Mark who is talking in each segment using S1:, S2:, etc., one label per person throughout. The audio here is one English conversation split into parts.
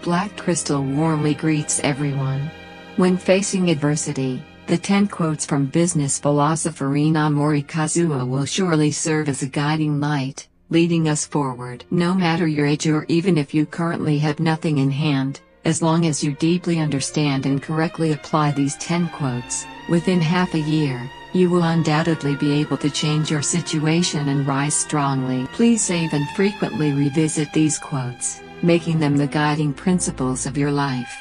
S1: black crystal warmly greets everyone. When facing adversity, the 10 quotes from business philosopher Inamori Kazuo will surely serve as a guiding light, leading us forward. No matter your age or even if you currently have nothing in hand, as long as you deeply understand and correctly apply these 10 quotes, within half a year, you will undoubtedly be able to change your situation and rise strongly. Please save and frequently revisit these quotes, making them the guiding principles of your life.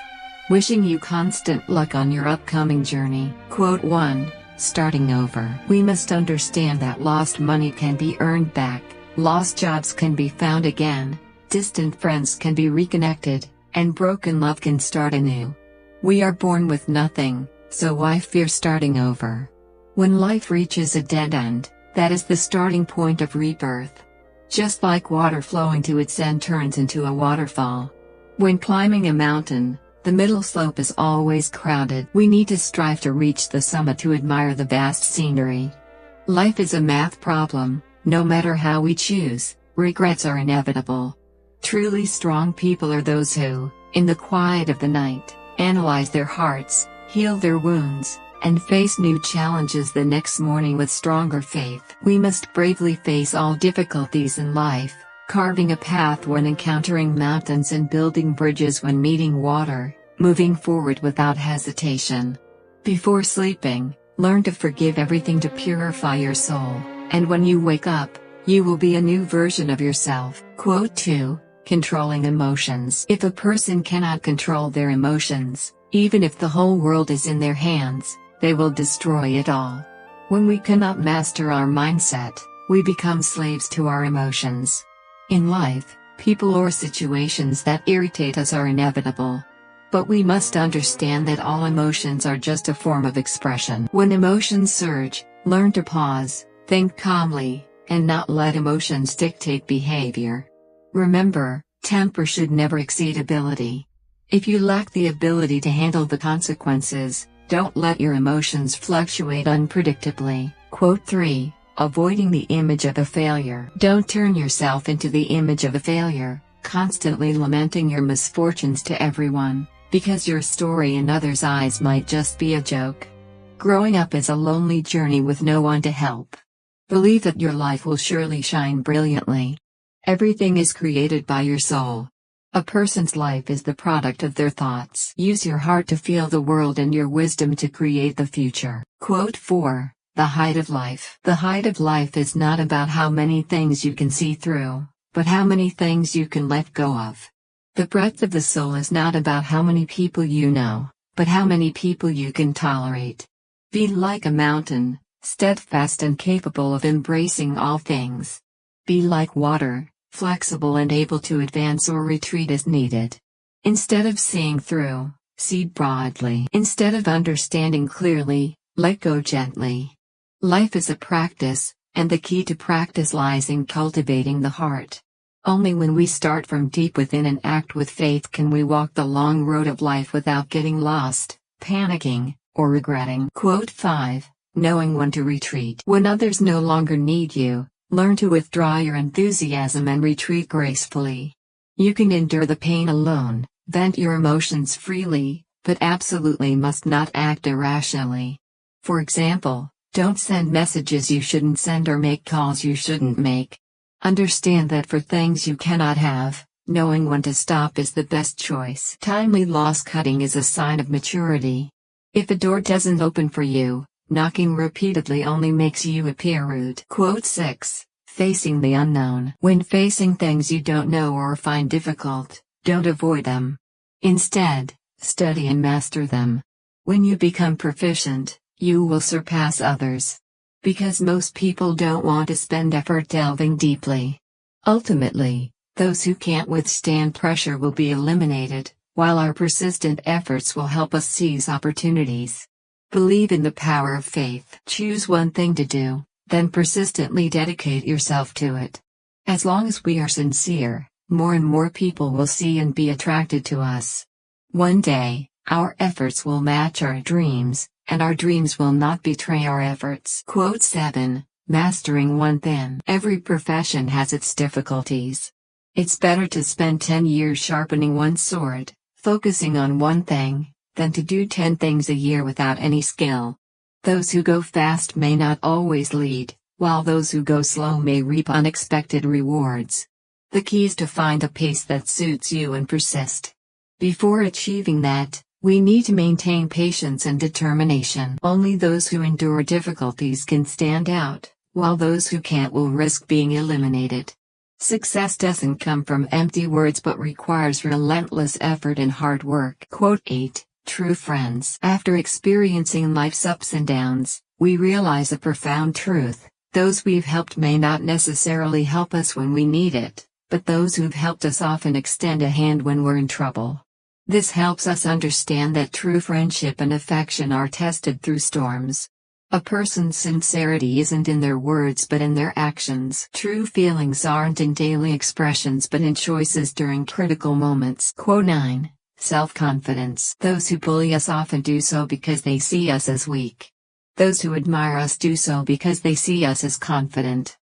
S1: Wishing you constant luck on your upcoming journey. Quote 1. Starting over. We must understand that lost money can be earned back, lost jobs can be found again, distant friends can be reconnected, and broken love can start anew. We are born with nothing, so why fear starting over? When life reaches a dead end, that is the starting point of rebirth. Just like water flowing to its end turns into a waterfall. When climbing a mountain, the middle slope is always crowded. We need to strive to reach the summit to admire the vast scenery. Life is a math problem. No matter how we choose, regrets are inevitable. Truly strong people are those who, in the quiet of the night, analyze their hearts, heal their wounds, and face new challenges the next morning with stronger faith. We must bravely face all difficulties in life, carving a path when encountering mountains and building bridges when meeting water, moving forward without hesitation. Before sleeping, learn to forgive everything to purify your soul, and when you wake up, you will be a new version of yourself. Quote 2. Controlling emotions. If a person cannot control their emotions, even if the whole world is in their hands, they will destroy it all. When we cannot master our mindset, we become slaves to our emotions. In life, people or situations that irritate us are inevitable. But we must understand that all emotions are just a form of expression. When emotions surge, learn to pause, think calmly, and not let emotions dictate behavior. Remember, temper should never exceed ability. If you lack the ability to handle the consequences, don't let your emotions fluctuate unpredictably. Quote 3. Avoiding the image of a failure. Don't turn yourself into the image of a failure, constantly lamenting your misfortunes to everyone, because your story in others' eyes might just be a joke. Growing up is a lonely journey with no one to help. Believe that your life will surely shine brilliantly. Everything is created by your soul. A person's life is the product of their thoughts. Use your heart to feel the world and your wisdom to create the future. Quote 4. The height of life. The height of life is not about how many things you can see through, but how many things you can let go of. The breadth of the soul is not about how many people you know, but how many people you can tolerate. Be like a mountain, steadfast and capable of embracing all things. Be like water, flexible and able to advance or retreat as needed. Instead of seeing through, see broadly. Instead of understanding clearly, let go gently. Life is a practice, and the key to practice lies in cultivating the heart. Only when we start from deep within and act with faith can we walk the long road of life without getting lost, panicking, or regretting. Quote 5. Knowing when to retreat. When others no longer need you, learn to withdraw your enthusiasm and retreat gracefully. You can endure the pain alone, vent your emotions freely, but absolutely must not act irrationally. For example, don't send messages you shouldn't send or make calls you shouldn't make. Understand that for things you cannot have, knowing when to stop is the best choice. Timely loss cutting is a sign of maturity. If a door doesn't open for you, knocking repeatedly only makes you appear rude. Quote 6. Facing the unknown. When facing things you don't know or find difficult, don't avoid them. Instead, study and master them. When you become proficient, you will surpass others. Because most people don't want to spend effort delving deeply. Ultimately, those who can't withstand pressure will be eliminated, while our persistent efforts will help us seize opportunities. Believe in the power of faith. Choose one thing to do, then persistently dedicate yourself to it. As long as we are sincere, more and more people will see and be attracted to us. One day, our efforts will match our dreams, and our dreams will not betray our efforts. Quote 7. Mastering one thing. Every profession has its difficulties. It's better to spend 10 years sharpening one sword, focusing on one thing, than to do 10 things a year without any skill. Those who go fast may not always lead, while those who go slow may reap unexpected rewards. The key is to find a pace that suits you and persist. Before achieving that, we need to maintain patience and determination. Only those who endure difficulties can stand out, while those who can't will risk being eliminated. Success doesn't come from empty words but requires relentless effort and hard work. Quote 8. True friends. After experiencing life's ups and downs, we realize a profound truth: those we've helped may not necessarily help us when we need it, but those who've helped us often extend a hand when we're in trouble. This helps us understand that true friendship and affection are tested through storms. A person's sincerity isn't in their words but in their actions. True feelings aren't in daily expressions but in choices during critical moments. Quote 9. Self-confidence. Those who bully us often do so because they see us as weak. Those who admire us do so because they see us as confident.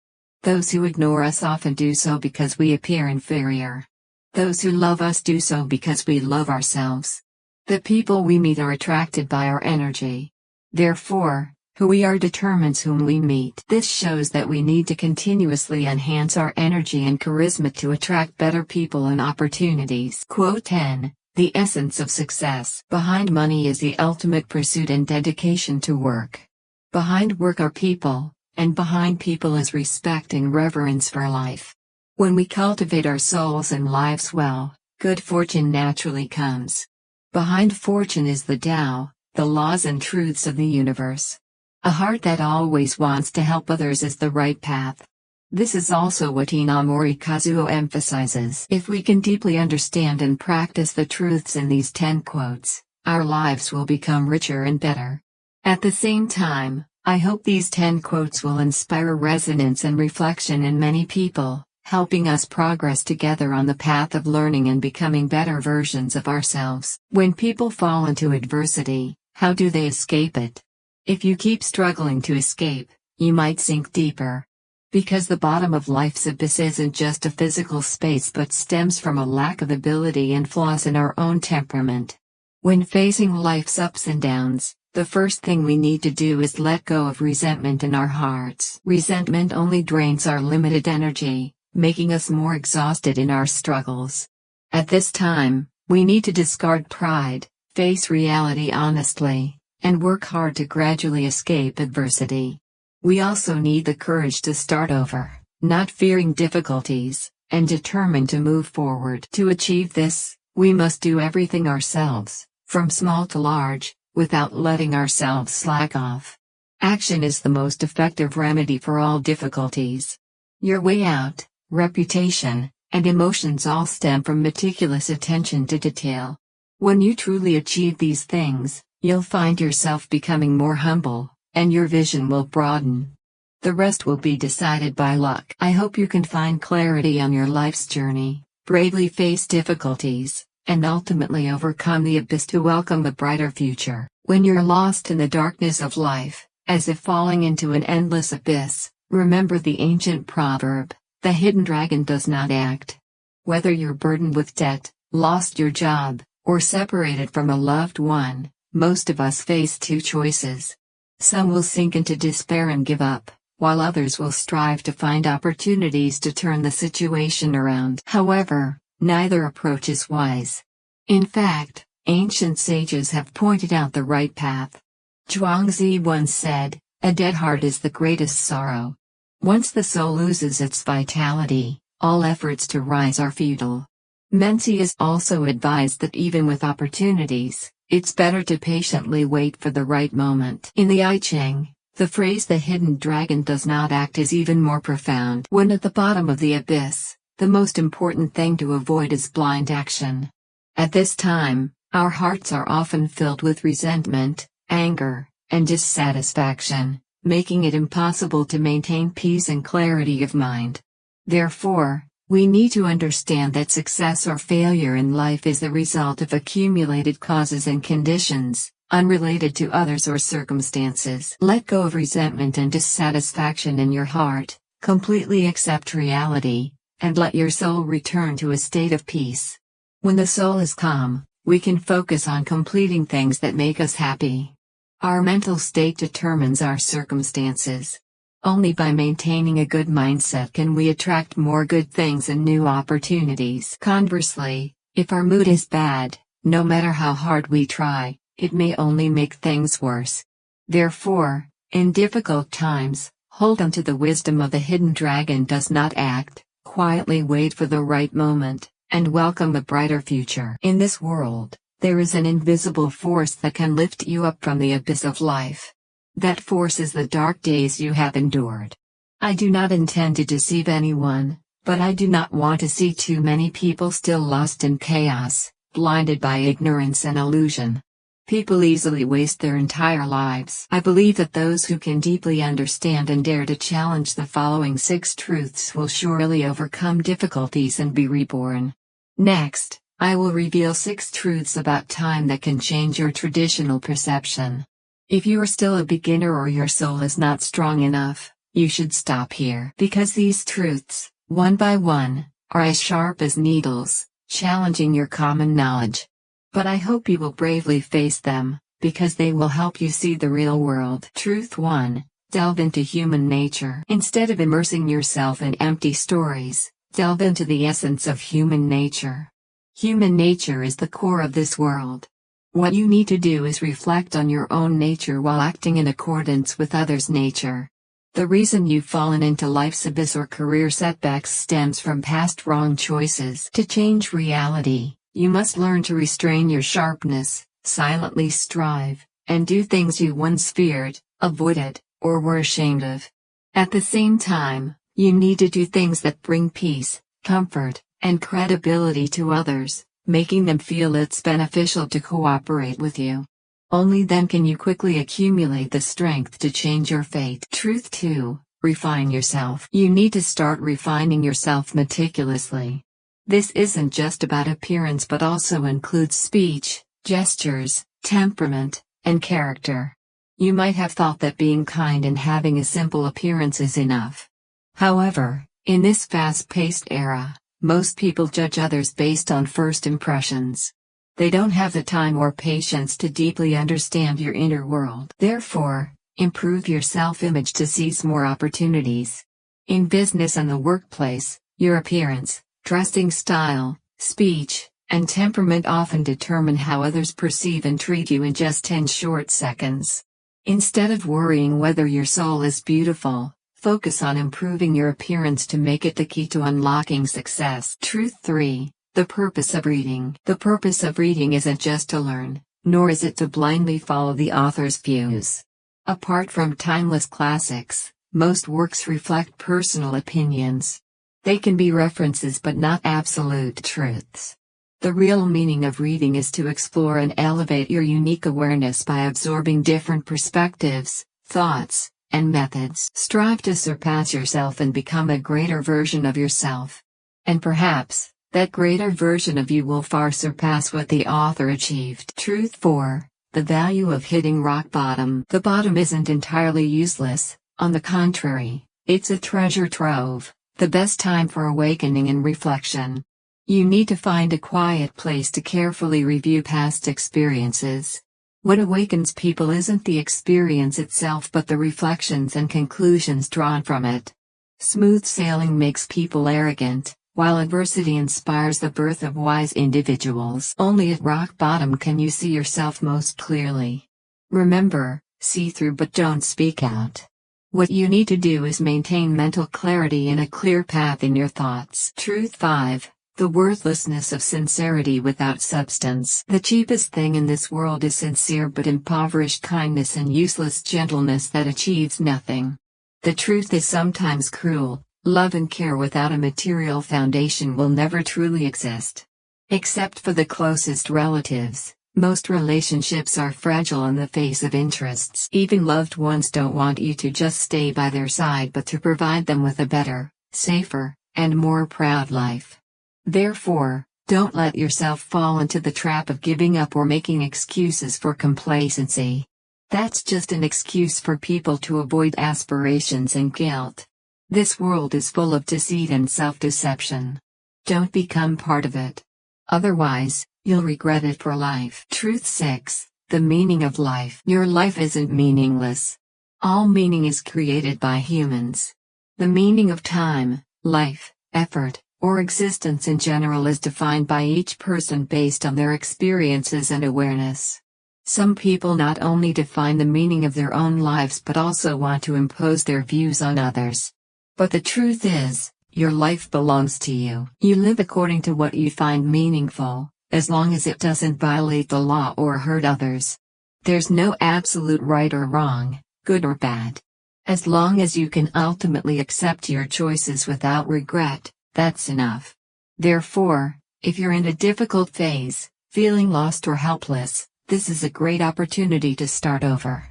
S1: Those who ignore us often do so because we appear inferior. Those who love us do so because we love ourselves. The people we meet are attracted by our energy. Therefore, who we are determines whom we meet. This shows that we need to continuously enhance our energy and charisma to attract better people and opportunities. Quote 10. The essence of success. Behind money is the ultimate pursuit and dedication to work. Behind work are people, and behind people is respect and reverence for life. When we cultivate our souls and lives well, good fortune naturally comes. Behind fortune is the Tao, the laws and truths of the universe. A heart that always wants to help others is the right path. This is also what Inamori Kazuo emphasizes. If we can deeply understand and practice the truths in these 10 quotes, our lives will become richer and better. At the same time, I hope these 10 quotes will inspire resonance and reflection in many people, helping us progress together on the path of learning and becoming better versions of ourselves. When people fall into adversity, how do they escape it? If you keep struggling to escape, you might sink deeper. Because the bottom of life's abyss isn't just a physical space but stems from a lack of ability and flaws in our own temperament. When facing life's ups and downs, the first thing we need to do is let go of resentment in our hearts. Resentment only drains our limited energy, making us more exhausted in our struggles. At this time, we need to discard pride, face reality honestly, and work hard to gradually escape adversity. We also need the courage to start over, not fearing difficulties, and determined to move forward. To achieve this, we must do everything ourselves, from small to large, without letting ourselves slack off. Action is the most effective remedy for all difficulties. Your way out, reputation, and emotions all stem from meticulous attention to detail. When you truly achieve these things, you'll find yourself becoming more humble, and your vision will broaden. The rest will be decided by luck. I hope you can find clarity on your life's journey, bravely face difficulties, and ultimately overcome the abyss to welcome a brighter future. When you're lost in the darkness of life, as if falling into an endless abyss, remember the ancient proverb, "The hidden dragon does not act." Whether you're burdened with debt, lost your job, or separated from a loved one, most of us face two choices. Some will sink into despair and give up, while others will strive to find opportunities to turn the situation around. However, neither approach is wise. In fact, ancient sages have pointed out the right path. Zhuangzi once said, "A dead heart is the greatest sorrow." Once the soul loses its vitality, all efforts to rise are futile. Mencius also advised that even with opportunities, it's better to patiently wait for the right moment. In the I Ching, the phrase "the hidden dragon does not act" is even more profound. When at the bottom of the abyss, the most important thing to avoid is blind action. At this time, our hearts are often filled with resentment, anger, and dissatisfaction, making it impossible to maintain peace and clarity of mind. Therefore, we need to understand that success or failure in life is the result of accumulated causes and conditions, unrelated to others or circumstances. Let go of resentment and dissatisfaction in your heart, completely accept reality, and let your soul return to a state of peace. When the soul is calm, we can focus on completing things that make us happy. Our mental state determines our circumstances. Only by maintaining a good mindset can we attract more good things and new opportunities. Conversely, if our mood is bad, no matter how hard we try, it may only make things worse. Therefore, in difficult times, hold on to the wisdom of the hidden dragon. Does not act, quietly wait for the right moment, and welcome a brighter future. In this world, there is an invisible force that can lift you up from the abyss of life. That force is the dark days you have endured. I do not intend to deceive anyone, but I do not want to see too many people still lost in chaos, blinded by ignorance and illusion. People easily waste their entire lives. I believe that those who can deeply understand and dare to challenge the following 6 truths will surely overcome difficulties and be reborn. Next, I will reveal 6 truths about time that can change your traditional perception. If you are still a beginner or your soul is not strong enough, you should stop here. Because these truths, one by one, are as sharp as needles, challenging your common knowledge. But I hope you will bravely face them, because they will help you see the real world. Truth 1. Delve into human nature. Instead of immersing yourself in empty stories, delve into the essence of human nature. Human nature is the core of this world. What you need to do is reflect on your own nature while acting in accordance with others' nature. The reason you've fallen into life's abyss or career setbacks stems from past wrong choices. To change reality, you must learn to restrain your sharpness, silently strive, and do things you once feared, avoided, or were ashamed of. At the same time, you need to do things that bring peace, comfort, and credibility to others, making them feel it's beneficial to cooperate with you. Only then can you quickly accumulate the strength to change your fate. Truth 2. Refine yourself. You need to start refining yourself meticulously. This isn't just about appearance but also includes speech, gestures, temperament, and character. You might have thought that being kind and having a simple appearance is enough. However, in this fast-paced era, most people judge others based on first impressions. They don't have the time or patience to deeply understand your inner world. Therefore, improve your self-image to seize more opportunities. In business and the workplace, your appearance, dressing style, speech, and temperament often determine how others perceive and treat you in just 10 short seconds. Instead of worrying whether your soul is beautiful, focus on improving your appearance to make it the key to unlocking success. Truth 3. The purpose of reading. The purpose of reading isn't just to learn, nor is it to blindly follow the author's views. Apart from timeless classics, most works reflect personal opinions. They can be references but not absolute truths. The real meaning of reading is to explore and elevate your unique awareness by absorbing different perspectives, thoughts, and methods. Strive to surpass yourself and become a greater version of yourself. And perhaps, that greater version of you will far surpass what the author achieved. Truth 4. The value of hitting rock bottom. The bottom isn't entirely useless, on the contrary, it's a treasure trove, the best time for awakening and reflection. You need to find a quiet place to carefully review past experiences. What awakens people isn't the experience itself but the reflections and conclusions drawn from it. Smooth sailing makes people arrogant, while adversity inspires the birth of wise individuals. Only at rock bottom can you see yourself most clearly. Remember, see through but don't speak out. What you need to do is maintain mental clarity and a clear path in your thoughts. Truth 5. The worthlessness of sincerity without substance. The cheapest thing in this world is sincere but impoverished kindness and useless gentleness that achieves nothing. The truth is sometimes cruel. Love and care without a material foundation will never truly exist. Except for the closest relatives, most relationships are fragile in the face of interests. Even loved ones don't want you to just stay by their side but to provide them with a better, safer, and more proud life. Therefore, don't let yourself fall into the trap of giving up or making excuses for complacency. That's just an excuse for people to avoid aspirations and guilt. This world is full of deceit and self-deception. Don't become part of it. Otherwise, you'll regret it for life. Truth 6. The meaning of life. Your life isn't meaningless. All meaning is created by humans. The meaning of time, life, effort, or existence in general is defined by each person based on their experiences and awareness. Some people not only define the meaning of their own lives but also want to impose their views on others. But the truth is, your life belongs to you. You live according to what you find meaningful, as long as it doesn't violate the law or hurt others. There's no absolute right or wrong, good or bad. As long as you can ultimately accept your choices without regret, that's enough. Therefore, if you're in a difficult phase, feeling lost or helpless, this is a great opportunity to start over.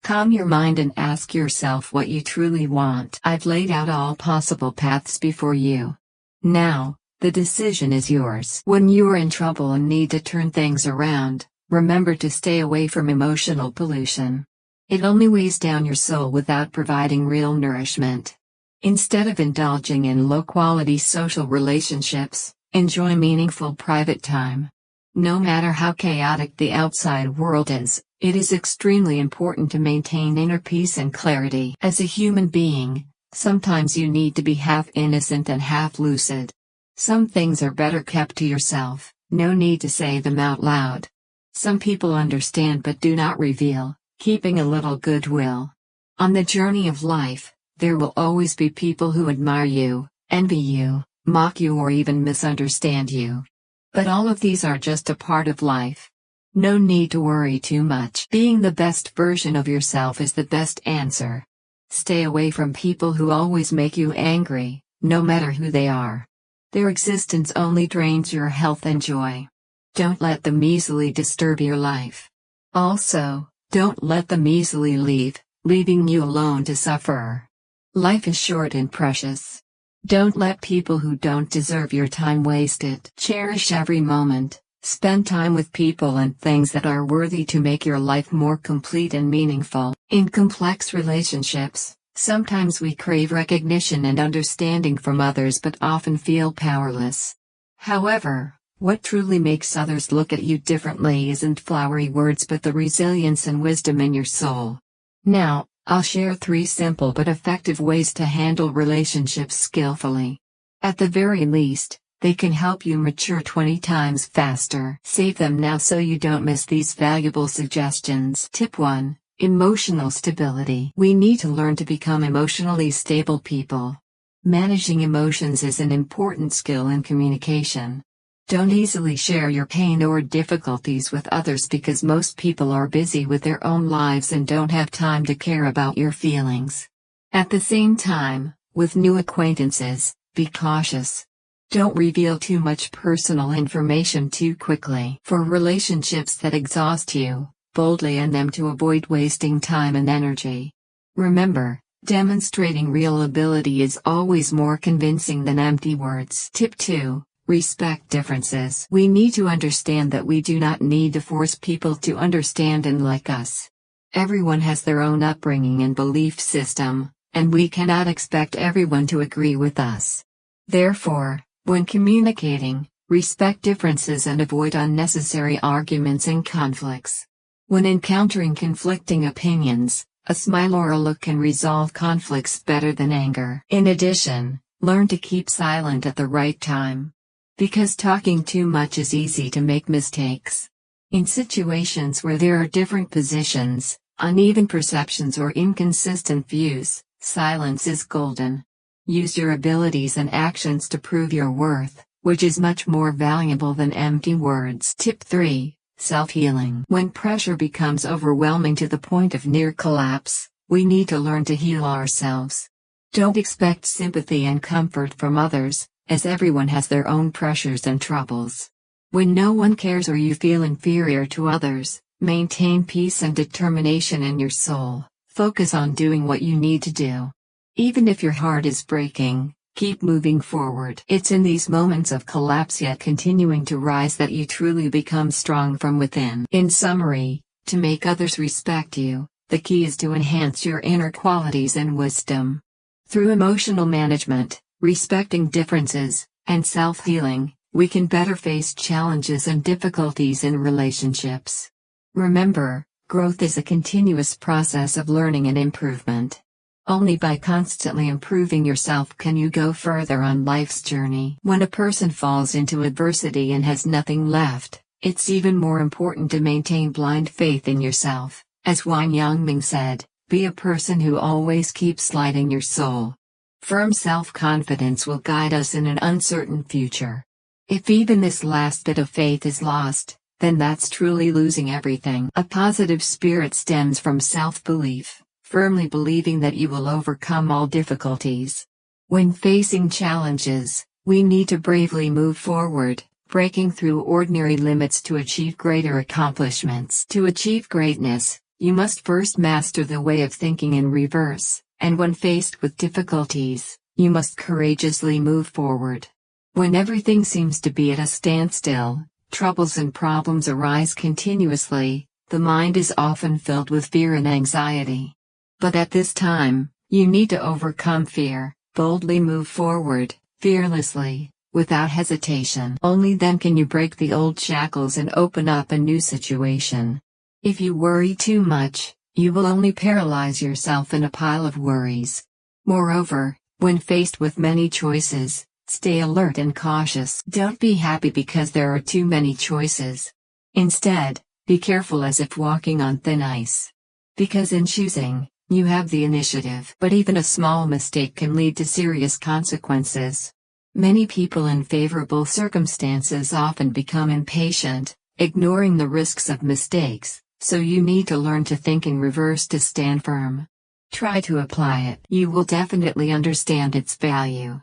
S1: Calm your mind and ask yourself what you truly want. I've laid out all possible paths before you. Now, the decision is yours. When you are in trouble and need to turn things around, remember to stay away from emotional pollution. It only weighs down your soul without providing real nourishment. Instead of indulging in low-quality social relationships, enjoy meaningful private time. No matter how chaotic the outside world is, it is extremely important to maintain inner peace and clarity. As a human being, sometimes you need to be half innocent and half lucid. Some things are better kept to yourself, no need to say them out loud. Some people understand but do not reveal, keeping a little goodwill. On the journey of life, there will always be people who admire you, envy you, mock you or even misunderstand you. But all of these are just a part of life. No need to worry too much. Being the best version of yourself is the best answer. Stay away from people who always make you angry, no matter who they are. Their existence only drains your health and joy. Don't let them easily disturb your life. Also, don't let them easily leave, leaving you alone to suffer. Life is short and precious. Don't let people who don't deserve your time waste it. Cherish every moment. Spend time with people and things that are worthy to make your life more complete and meaningful. In complex relationships, sometimes we crave recognition and understanding from others but often feel powerless. However, what truly makes others look at you differently isn't flowery words but the resilience and wisdom in your soul. Now, I'll share 3 simple but effective ways to handle relationships skillfully. At the very least, they can help you mature 20 times faster. Save them now so you don't miss these valuable suggestions. Tip 1. Emotional stability. We need to learn to become emotionally stable people. Managing emotions is an important skill in communication. Don't easily share your pain or difficulties with others because most people are busy with their own lives and don't have time to care about your feelings. At the same time, with new acquaintances, be cautious. Don't reveal too much personal information too quickly. For relationships that exhaust you, boldly end them to avoid wasting time and energy. Remember, demonstrating real ability is always more convincing than empty words. Tip 2. Respect differences. We need to understand that we do not need to force people to understand and like us. Everyone has their own upbringing and belief system, and we cannot expect everyone to agree with us. Therefore, when communicating, respect differences and avoid unnecessary arguments and conflicts. When encountering conflicting opinions, a smile or a look can resolve conflicts better than anger. In addition, learn to keep silent at the right time. Because talking too much is easy to make mistakes. In situations where there are different positions, uneven perceptions or inconsistent views, silence is golden. Use your abilities and actions to prove your worth, which is much more valuable than empty words. Tip 3. Self-healing. When pressure becomes overwhelming to the point of near collapse, we need to learn to heal ourselves. Don't expect sympathy and comfort from others, as everyone has their own pressures and troubles. When no one cares or you feel inferior to others, maintain peace and determination in your soul. Focus on doing what you need to do. Even if your heart is breaking, keep moving forward. It's in these moments of collapse yet continuing to rise that you truly become strong from within. In summary, to make others respect you, the key is to enhance your inner qualities and wisdom. Through emotional management, respecting differences, and self-healing, we can better face challenges and difficulties in relationships. Remember, growth is a continuous process of learning and improvement. Only by constantly improving yourself can you go further on life's journey. When a person falls into adversity and has nothing left, it's even more important to maintain blind faith in yourself. As Wang Yangming said, be a person who always keeps lighting your soul. Firm self-confidence will guide us in an uncertain future. If even this last bit of faith is lost, then that's truly losing everything. A positive spirit stems from self-belief, firmly believing that you will overcome all difficulties. When facing challenges, we need to bravely move forward, breaking through ordinary limits to achieve greater accomplishments. To achieve greatness, you must first master the way of thinking in reverse, and when faced with difficulties, you must courageously move forward. When everything seems to be at a standstill, troubles and problems arise continuously, the mind is often filled with fear and anxiety. But at this time, you need to overcome fear, boldly move forward, fearlessly, without hesitation. Only then can you break the old shackles and open up a new situation. If you worry too much, you will only paralyze yourself in a pile of worries. Moreover, when faced with many choices, stay alert and cautious. Don't be happy because there are too many choices. Instead, be careful as if walking on thin ice. Because in choosing, you have the initiative. But even a small mistake can lead to serious consequences. Many people in favorable circumstances often become impatient, ignoring the risks of mistakes, so you need to learn to think in reverse to stand firm. Try to apply it. You will definitely understand its value.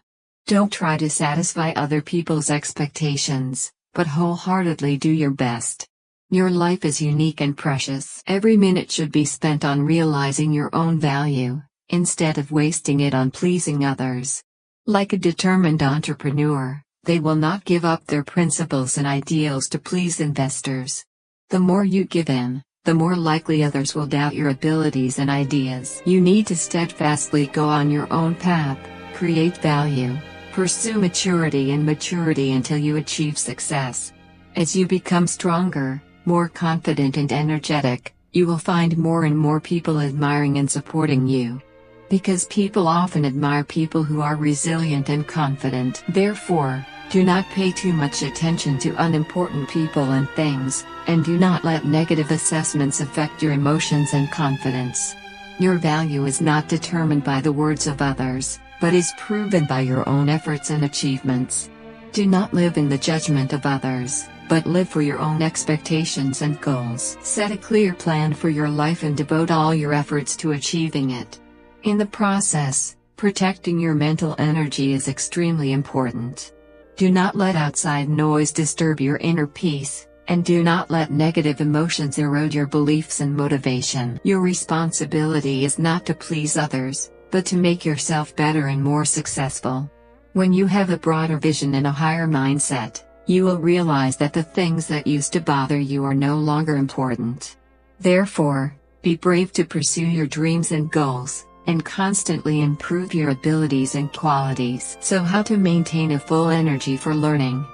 S1: Don't try to satisfy other people's expectations, but wholeheartedly do your best. Your life is unique and precious. Every minute should be spent on realizing your own value, instead of wasting it on pleasing others. Like a determined entrepreneur, they will not give up their principles and ideals to please investors. The more you give in, the more likely others will doubt your abilities and ideas. You need to steadfastly go on your own path, create value, pursue maturity until you achieve success. As you become stronger, more confident and energetic, you will find more and more people admiring and supporting you. Because people often admire people who are resilient and confident. Therefore, do not pay too much attention to unimportant people and things, and do not let negative assessments affect your emotions and confidence. Your value is not determined by the words of others, but is proven by your own efforts and achievements. Do not live in the judgment of others, but live for your own expectations and goals. Set a clear plan for your life and devote all your efforts to achieving it. In the process, protecting your mental energy is extremely important. Do not let outside noise disturb your inner peace, and do not let negative emotions erode your beliefs and motivation. Your responsibility is not to please others, but to make yourself better and more successful. When you have a broader vision and a higher mindset, you will realize that the things that used to bother you are no longer important. Therefore, be brave to pursue your dreams and goals, and constantly improve your abilities and qualities. So how to maintain a full energy for learning?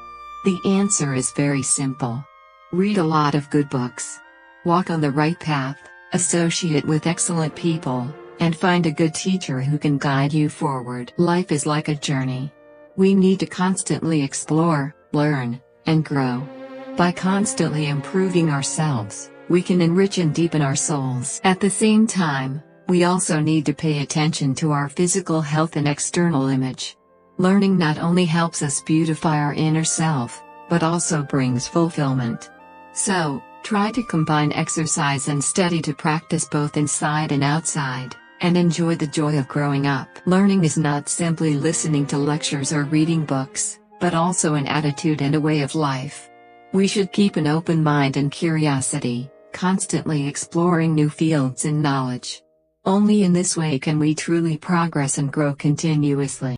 S1: The answer is very simple. Read a lot of good books. Walk on the right path, associate with excellent people, and find a good teacher who can guide you forward. Life is like a journey. We need to constantly explore, learn, and grow. By constantly improving ourselves, we can enrich and deepen our souls. At the same time, we also need to pay attention to our physical health and external image. Learning not only helps us beautify our inner self, but also brings fulfillment. So, try to combine exercise and study to practice both inside and outside, and enjoy the joy of growing up. Learning is not simply listening to lectures or reading books, but also an attitude and a way of life. We should keep an open mind and curiosity, constantly exploring new fields and knowledge. Only in this way can we truly progress and grow continuously.